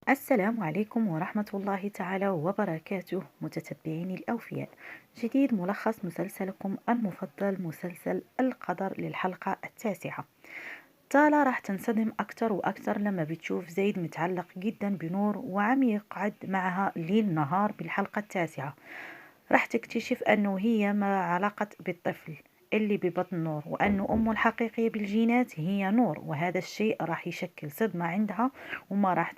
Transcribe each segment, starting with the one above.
السلام عليكم ورحمة الله تعالى وبركاته، متتبعيني الأوفياء. جديد ملخص مسلسلكم المفضل، مسلسل القدر، للحلقة التاسعة. تالا راح تنصدم أكتر وأكتر لما بتشوف زيد متعلق جدا بنور وعم يقعد معها ليل نهار. بالحلقة التاسعة راح تكتشف أنه هي ما علاقة بالطفل اللي ببطن نور، وأن أمه الحقيقية بالجينات هي نور، وهذا الشيء راح يشكل صدمة عندها، وما راح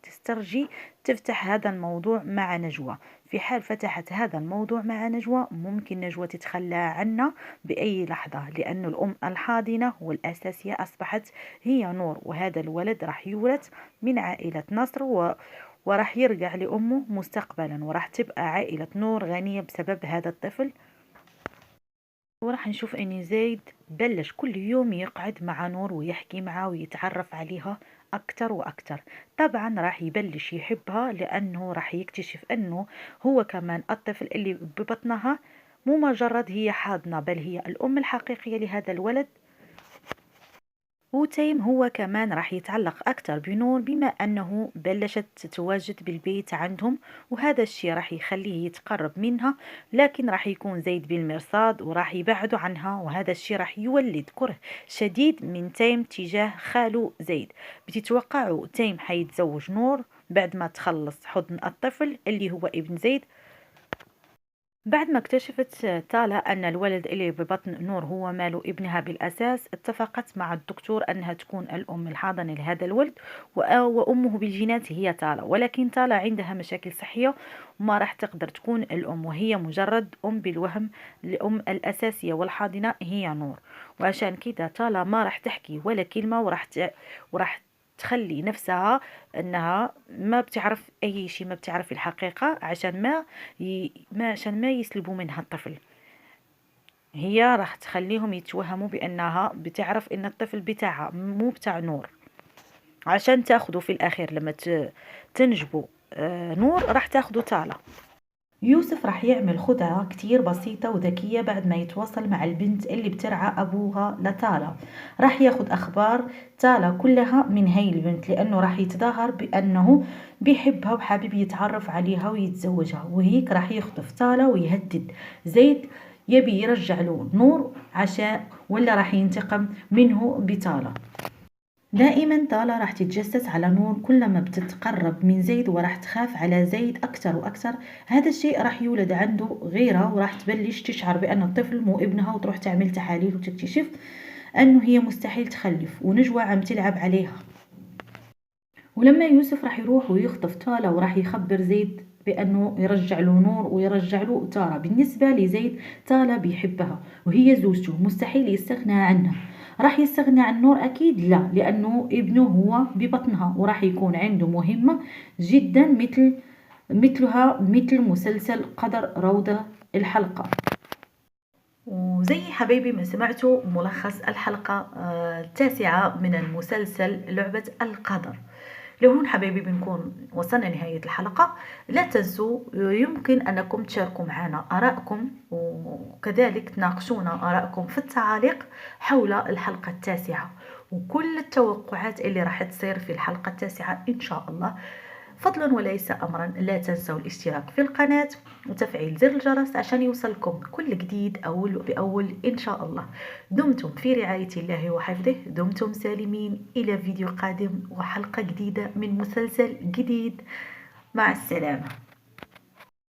تسترجي تفتح هذا الموضوع مع نجوى. في حال فتحت هذا الموضوع مع نجوى ممكن نجوى تتخلى عنا بأي لحظة، لأن الأم الحاضنة والأساسية أصبحت هي نور، وهذا الولد راح يورث من عائلة نصر وراح يرجع لأمه مستقبلا، وراح تبقى عائلة نور غنية بسبب هذا الطفل. وراح نشوف ان زيد بلش كل يوم يقعد مع نور ويحكي معها ويتعرف عليها اكتر واكتر. طبعا راح يبلش يحبها، لانه راح يكتشف انه هو كمان الطفل اللي ببطنها مو مجرد هي حاضنة، بل هي الام الحقيقية لهذا الولد. وتيم هو كمان راح يتعلق أكثر بنور بما أنه بلشت تتواجد بالبيت عندهم، وهذا الشيء راح يخليه يتقرب منها، لكن راح يكون زيد بالمرصاد وراح يبعدوا عنها، وهذا الشيء راح يولد كره شديد من تيم تجاه خاله زيد. بتتوقعوا تيم حيتزوج نور بعد ما تخلص حضن الطفل اللي هو ابن زيد؟ بعد ما اكتشفت تالا أن الولد اللي ببطن نور هو ماله ابنها بالأساس، اتفقت مع الدكتور أنها تكون الأم الحاضنة لهذا الولد، وأمه بالجينات هي تالا، ولكن تالا عندها مشاكل صحية وما راح تقدر تكون الأم، وهي مجرد أم بالوهم. الأم الأساسية والحاضنة هي نور، وعشان كده تالا ما راح تحكي ولا كلمة، وراح تخلي نفسها انها ما بتعرف اي شيء، ما بتعرف الحقيقة، عشان ما يسلبوا منها الطفل. هي راح تخليهم يتوهموا بانها بتعرف ان الطفل بتاعها مو بتاع نور، عشان تاخده في الاخير لما تنجبوا نور راح تاخدوا تالا. يوسف راح يعمل خدعة كتير بسيطة وذكية بعد ما يتواصل مع البنت اللي بترعى أبوها لتالا. راح ياخد أخبار تالا كلها من هاي البنت، لأنه راح يتظاهر بأنه بيحبها وحابب يتعرف عليها ويتزوجها، وهيك راح يخطف تالا ويهدد زيد، يبي يرجع له نور عشان ولا راح ينتقم منه بتالا. دائما تالا راح تتجسس على نور كلما بتتقرب من زيد، وراح تخاف على زيد أكثر وأكثر. هذا الشيء راح يولد عنده غيرة، وراح تبلش تشعر بأن الطفل مو ابنها، وتروح تعمل تحاليل وتكتشف أنه هي مستحيل تخلف، ونجوى عم تلعب عليها. ولما يوسف راح يروح ويخطف تالا وراح يخبر زيد بأنه يرجع له نور ويرجع له تارا. بالنسبة لزيد تالا بيحبها وهي زوجته، مستحيل يستغنى عنها. راح يستغنى عن نور؟ أكيد لا، لأنه ابنه هو ببطنها، وراح يكون عنده مهمة جدا مثل مسلسل قدر روضة الحلقة. وزي حبايبي ما سمعتوا ملخص الحلقة التاسعة من المسلسل لعبة القدر. لهون حبايبي بنكون وصلنا لنهاية الحلقة. لا تنسوا يمكن أنكم تشاركوا معنا آراءكم، وكذلك تناقشونا آراءكم في التعاليق حول الحلقة التاسعة، وكل التوقعات اللي راح تصير في الحلقة التاسعة إن شاء الله. فضلا وليس أمرا، لا تنسوا الاشتراك في القناة وتفعيل زر الجرس عشان يوصلكم كل جديد أول بأول إن شاء الله. دمتم في رعاية الله وحفظه، دمتم سالمين. إلى فيديو قادم وحلقة جديدة من مسلسل جديد. مع السلامة.